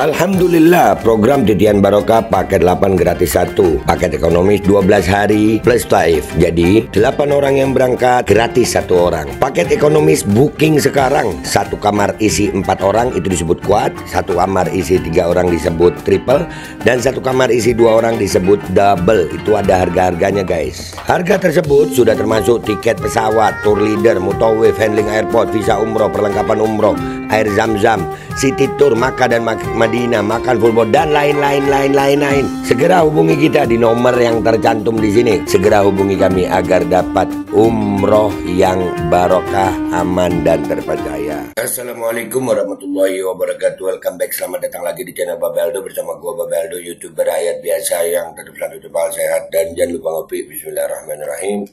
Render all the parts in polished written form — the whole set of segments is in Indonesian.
Alhamdulillah, program Titian Barokah paket 8 gratis 1, paket ekonomis 12 hari plus taif. Jadi 8 orang yang berangkat gratis 1 orang. Paket ekonomis booking sekarang, 1 kamar isi 4 orang itu disebut quad, 1 kamar isi 3 orang disebut triple, dan 1 kamar isi 2 orang disebut double. Itu ada harga-harganya guys. Harga tersebut sudah termasuk tiket pesawat, tour leader, mutawif, handling airport, visa umroh, perlengkapan umroh, air zam-zam, city tour, Makkah dan Madinah, makan full board, dan lain-lain. Segera hubungi kita di nomor yang tercantum di sini. Segera hubungi kami agar dapat umroh yang barokah, aman dan terpercaya. Assalamualaikum warahmatullahi wabarakatuh. Welcome back, selamat datang lagi di channel Babeldo bersama gua Babeldo, YouTuber rakyat biasa yang tetap selalu tebal sehat dan jangan lupa ngopi. Bismillahirrahmanirrahim.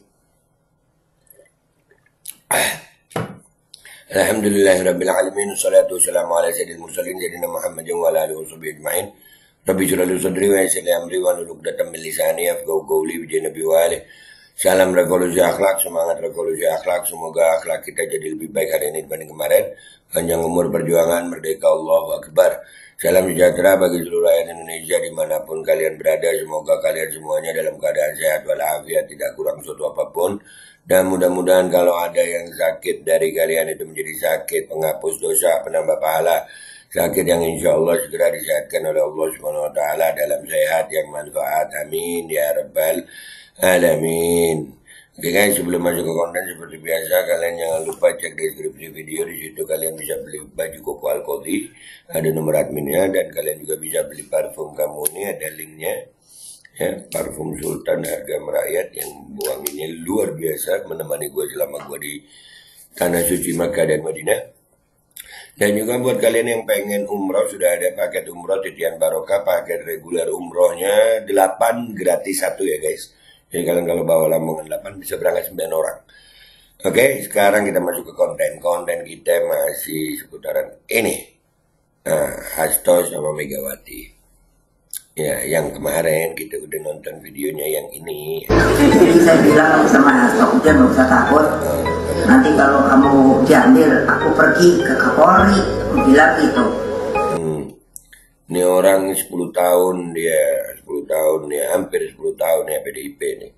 Alhamdulillahirrabbilalamin. Wassalatu wassalamu ala sayyidil mursalin Sayyidina Muhammadin wa ala alihi washabihi ajma'in. Rabbi shrah li sadri wa yassir li amri wa hlul 'uqdatam min lisani yafqahu qawli bi nabi wa alihi. Salam revolusi akhlak, semangat revolusi akhlak. Semoga akhlak kita jadi lebih baik hari ini dibanding kemarin. Panjang umur perjuangan, merdeka, Allahu Akbar. Salam sejahtera bagi seluruh rakyat Indonesia dimanapun kalian berada. Semoga kalian semuanya dalam keadaan sehat walafiat, tidak kurang suatu apapun. Dan mudah-mudahan kalau ada yang sakit dari kalian itu menjadi sakit penghapus dosa, penambah pahala, sakit yang insya Allah segera disehatkan oleh Allah Subhanahu Wa Taala dalam sehat yang manfaat. Amin ya rabbal alamin. Oke guys, sebelum masuk ke konten seperti biasa, kalian jangan lupa cek deskripsi video. Di situ kalian bisa beli baju koko alkoli, ada nomor adminnya, dan kalian juga bisa beli parfum kamu ini, ada linknya. Ya, parfum Sultan harga merakyat yang wanginya luar biasa, menemani gue selama gue di tanah suci Makkah dan Madinah. Dan juga buat kalian yang pengen umroh, sudah ada paket umroh Titian Barokah, paket reguler umrohnya 8 gratis 1 ya guys. Jadi kalian kalau bawa lambungan 8 bisa berangkat 9 orang. Oke, sekarang kita masuk ke konten. Konten kita masih seputaran ini. Nah, Hasto sama Megawati. Ya, yang kemarin kita udah nonton videonya yang ini. Jadi saya bilang sama Hasto, udah gak usah takut. Nanti kalau kamu diambil, aku pergi ke Kapolri. Aku bilang gitu. Ini orang 10 tahun dia, 10 tahun ya, hampir 10 tahun ya PDIP nih.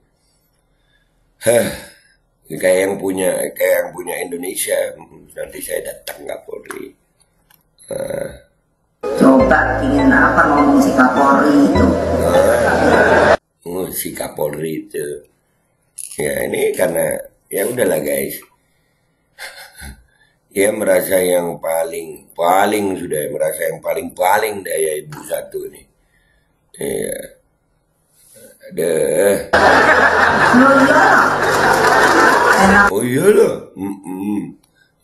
Kayak yang punya Indonesia. Nanti saya datang Kapolri. Coba ingin apa ngomong si Kapolri itu? Si Kapolri itu. Ya ini karena ya udahlah guys. Dia merasa yang paling sudah merasa yang paling daya ibu satu nih. Iya. Oh iya loh.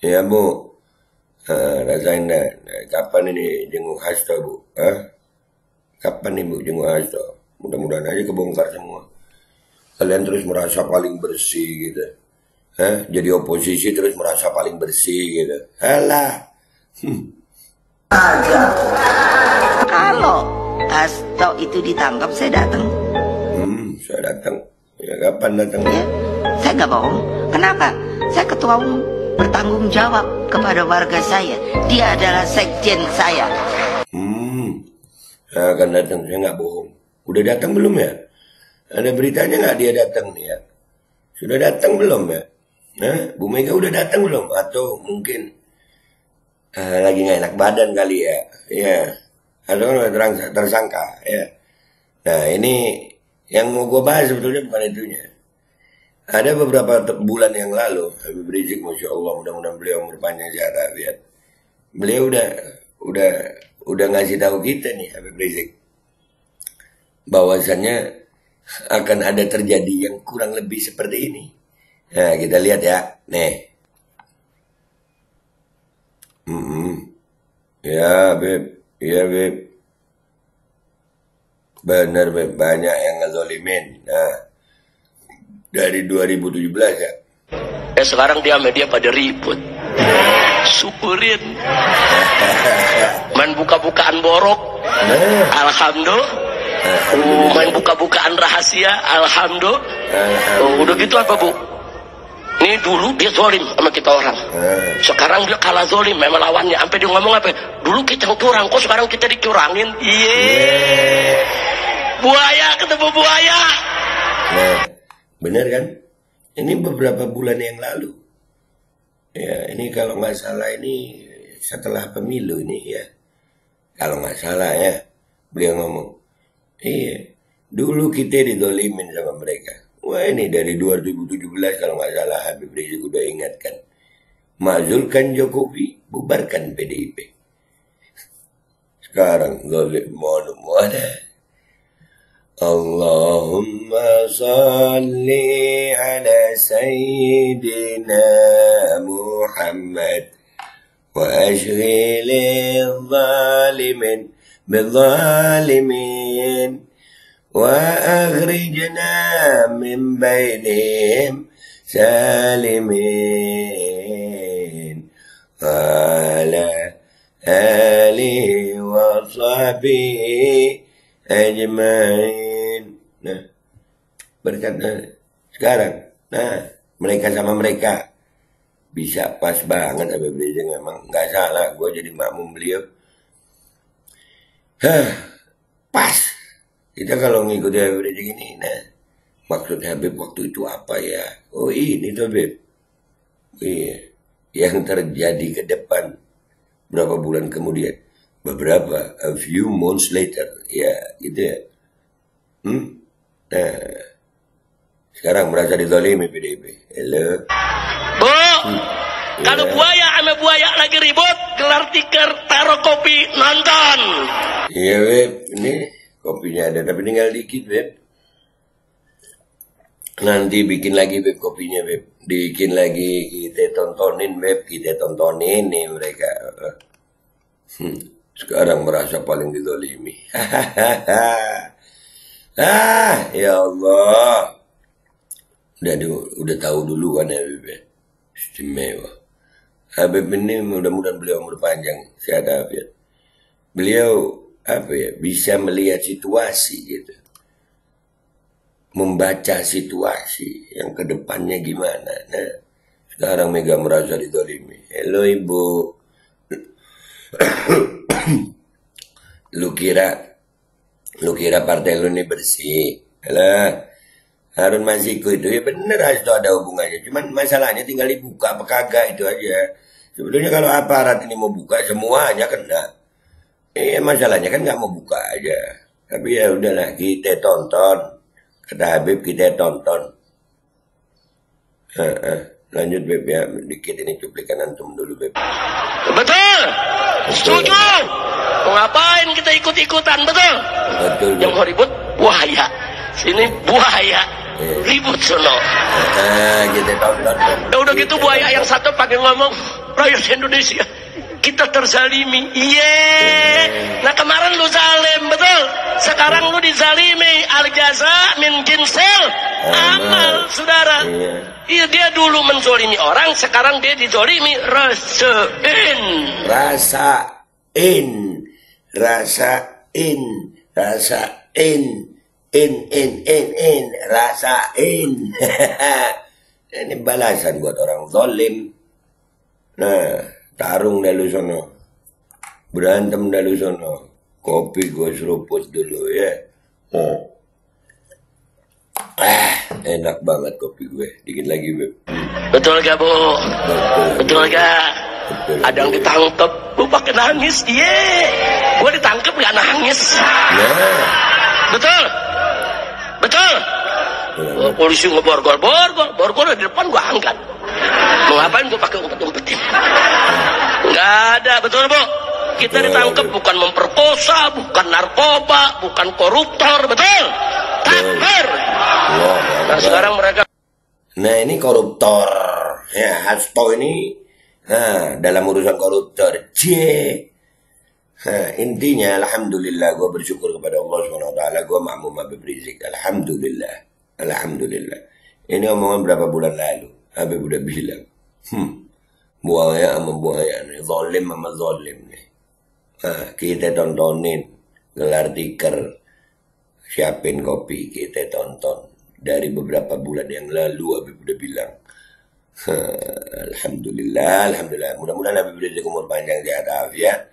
Ya Bu. Rasain dah. Kapan ini jenguk Hasto Bu? Kapan nih Bu jenguk Hasto? Mudah-mudahan aja kebongkar semua. Kalian terus merasa paling bersih gitu. Jadi oposisi terus merasa paling bersih gitu. Alah. Aja. Kalau Hasto itu ditangkap, saya datang. Saya datang. Ya kapan datangnya? Ya, saya nggak bohong. Kenapa? Saya ketua umum, bertanggung jawab kepada warga saya. Dia adalah sekjen saya. Saya akan datang, saya nggak bohong. Udah datang belum ya? Ada beritanya nggak dia datang nih ya? Sudah datang belum ya? Bu Mega udah datang belum? Atau mungkin lagi nggak enak badan kali ya? Ya, atau tersangka ya. Nah ini yang mau gue bahas sebetulnya bukan itunya. Ada beberapa bulan yang lalu, Habib Rizik, Masya Allah, mudah-mudahan beliau umur panjang sehat walafiat. Beliau udah ngasih tahu kita nih, Habib Rizik, bahwasannya akan ada terjadi yang kurang lebih seperti ini. Nah, kita lihat ya, nih. Ya, Beb, ya Beb. Bener Beb, banyak yang ngezolimin. Nah. Dari 2017 ya. Sekarang dia media pada ribut. Syukurin. Main buka-bukaan borok. Alhamdulillah. Main buka-bukaan rahasia. Alhamdulillah. Udah gitu apa Bu? Ini dulu dia zolim sama kita orang. Sekarang dia kalah zolim sama lawannya. Sampai dia ngomong apa? Dulu kita curang, kok sekarang kita dicurangin? Iya. Buaya ketemu buaya. Nah, bener kan? Ini beberapa bulan yang lalu. Ya, ini kalau nggak salah ini setelah pemilu ini ya. Kalau nggak salah ya, beliau ngomong. Iya, dulu kita didolimin sama mereka. Wah ini dari 2017 kalau nggak salah Habib Rizik udah ingatkan. Mazulkan Jokowi, bubarkan PDIP. Sekarang zalim mana? Allahumma salli ala Sayyidina Muhammad wa ashghil zalimin bizzalimin وأخرجنا من بينهم سالمين وعلى آله وصحبه أجمعين. Nah, berkata sekarang, nah mereka sama mereka bisa pas banget Habib Rizik, memang nggak salah. Gue jadi makmum beliau. Pas. Kita kalau ngikuti Habib Rizik ini, nah maksud Habib waktu itu apa ya? Oh ini tuh Habib. Iya, yang terjadi ke depan berapa bulan kemudian, beberapa a few months later, ya gitu ya. Nah, sekarang merasa dizalimi PDIP. Halo. Bu, kalau buaya sama buaya lagi ribut, gelar tikar, taruh kopi, nonton. Iya Beb, ini kopinya ada, tapi tinggal dikit, Beb. Nanti bikin lagi, Beb, kopinya, Beb. Bikin lagi, kita tontonin, Beb. Kita tontonin nih mereka. Sekarang merasa paling dizalimi. Ya Allah. Udah tahu dulu kan ya, Beb. Istimewa. Habib ini mudah-mudahan beliau umur panjang. Sehat afiat. Beliau bisa melihat situasi gitu, membaca situasi yang kedepannya gimana. Nah, sekarang Mega merasa dizalimi. Halo Ibu, lu kira partai lu ini bersih? Halo, Harun Masiku itu ya bener harus ada hubungannya. Cuman masalahnya tinggal dibuka apa kagak itu aja. Sebetulnya kalau aparat ini mau buka semuanya kena. Masalahnya kan nggak mau buka aja. Tapi ya udahlah, kita tonton. Kata Habib, kita tonton. Lanjut Beb ya, dikit ini cuplikan antum dulu Beb. Betul. Setuju. Mau ngapain kita ikut-ikutan, betul? Betul. Yang mau ribut buaya. Sini buaya. Ribut sono. Kita tonton. Udah gitu buaya yang satu pakai ngomong, rakyat Indonesia kita terzalimi. Nah kemarin lu zalim, betul. Sekarang lu dizalimi. Al jaza min jinsil amal, saudara. Iya, dia dulu menzolimi orang, sekarang dia dizolimi. Rasain. Rasain. Ini balasan buat orang zalim. Nah, tarung dalu sono, berantem dalu sono, kopi gue seruput dulu ya. Enak banget kopi gue, dikit lagi Beb. Betul gak Bu? Betul gak? Ada yang ditangkep, gue pakai nangis. Gue ditangkep gak nangis. Betul. Polisi ngeborgol di depan gue angkat. Mau ngapain gue pakai umpet-umpetin? Nggak ada, betul Bu? Kita ditangkap bukan memperkosa, bukan narkoba, bukan koruptor, betul? Takbir. Nah sekarang mereka. Nah ini koruptor, ya Hasto ini, dalam urusan koruptor, intinya, alhamdulillah, gue bersyukur kepada Allah SWT, gue makmum Habib Rizik, alhamdulillah. Ini omongan berapa bulan lalu. Habib udah bilang, buaya sama buaya nih, zalim sama zalim nih. Kita tontonin, gelar tikar, siapin kopi, kita tonton. Dari beberapa bulan yang lalu Habib udah bilang, Alhamdulillah, alhamdulillah. Mudah-mudahan Nabi beri umur panjang, sehat afiat.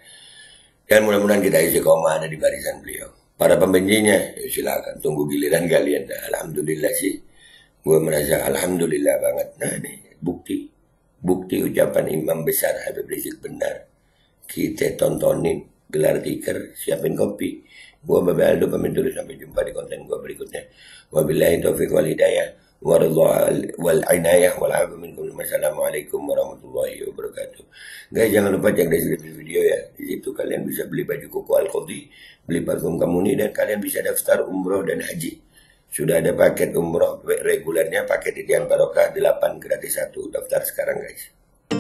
Dan mudah-mudahan kita istiqomah ada di barisan beliau. Para pembencinya, ya silakan tunggu giliran kalian. Alhamdulillah sih, gue merasa alhamdulillah banget. Nah nih bukti ucapan imam besar Habib Rizik benar. Kita tontonin gelar tikar, siapin kopi. Gue Babe Aldo pamit dulu, sampai jumpa di konten gue berikutnya. Wabillahi taufiq wal hidayah wal inayah wal afu minkum. Wassalamualaikum warahmatullahi wabarakatuh. Guys, jangan lupa cek deskripsi video ya. Di situ kalian bisa beli baju koko Al-Qadhi, beli parfum Kamuni, dan kalian bisa daftar umroh dan haji. Sudah ada paket umroh regulernya, paket Titian Barokah 8 gratis 1. Daftar sekarang guys.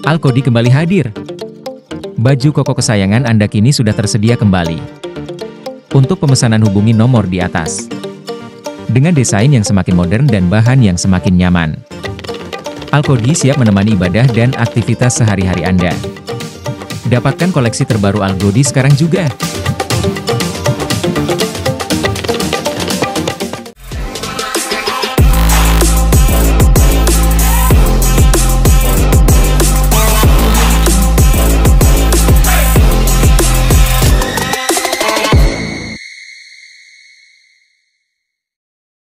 Al-Qadhi kembali hadir. Baju koko kesayangan Anda kini sudah tersedia kembali. Untuk pemesanan hubungi nomor di atas. Dengan desain yang semakin modern dan bahan yang semakin nyaman. Al-Qadhi siap menemani ibadah dan aktivitas sehari-hari Anda. Dapatkan koleksi terbaru Al-Qadhi sekarang juga.